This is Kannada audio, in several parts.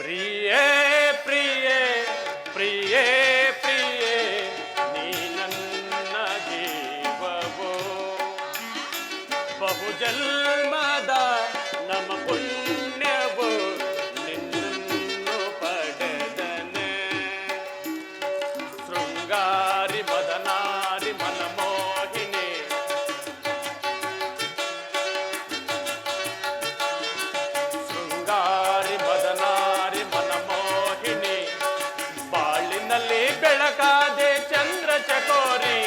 ಪ್ರಿಯೇ ಪ್ರಿಯೇ ಪ್ರಿಯೇ ಪ್ರಿಯೇ ನೀ ನನ್ನ ಜೀವವೋ ಬಹುಜನ್ಮದ ನಮ ಪುಣ್ಯವೋ ನಿನ್ನನ್ನು ಪಡೆದನೆ ಶೃಂಗಾರಿ ಮದನಾರಿ ಮನಮೋಹಿನಿ ಶೃಂಗಾರಿ ಮದನಾರಿ ಮನಮೋಹಿನಿ ಬಾಳಿನಲ್ಲಿ ಬೆಳಕಾದೆ ಚಂದ್ರ ಚಕೋರಿ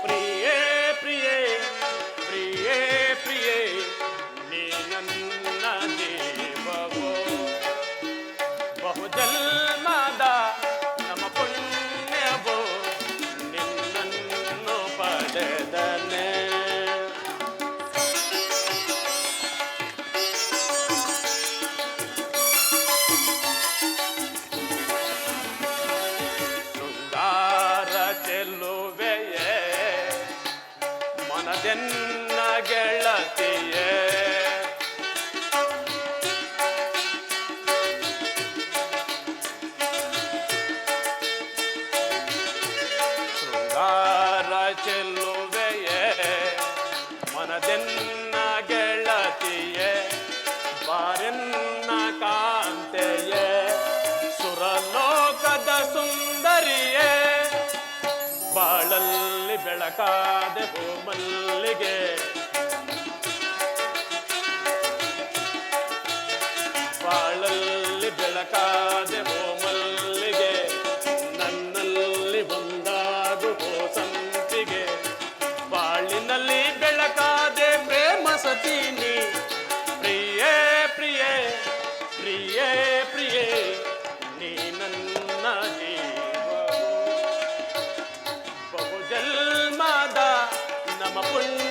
ಪ್ರಿಯೇ ಪ್ರಿಯೇ ಪ್ರಿಯೇ ಪ್ರಿಯೇ ನೀ ನನ್ನ ಜೀವವೋ ಬಹುಜನ್ಮದ ನಮ ಪುಣ್ಯವೋ ನಿನ್ನನ್ನು ಪಡೆದನೆ ಶೃಂಗಾರ ಚೆಲ್ಲುವೆಯೇ ಮನದೆನ್ನ ಗೆಳತಿಯೇ ಶೃಂಗಾರ ಚೆಲ್ಲುವೆಯೇ ಮನದೆನ್ನ ಗೆಳತಿಯೇ ಬಾರೆನ್ನ ಕಾಂತೆಯೇ ಸುರಲೋಕದ ಸುಂದರಿಯೇ ಬಾಳಲ್ಲಿ ಬೆಳಕಾದೆ ಮಲ್ಲಿಗೆ ಬಾಳಲ್ಲಿ ಬೆಳಕಾದೆ ಮಲ್ಲಿಗೆ ನನ್ನಲ್ಲಿ ಒಂದಾಗು ಸಂಪಿಗೆ ಬಾಳಿನಲ್ಲಿ ಬೆಳಕಾದೆ ಪ್ರೇಮ ಸತೀನಿ ಪ್ರಿಯೇ ಪ್ರಿಯೇ ಪ್ರಿಯೇ ಪ್ರಿಯೇ ನೀ ನನ್ನ ಜೀವವೋ ಬಹುಜನ್ಮದ ನಮ ಪುಣ್ಯ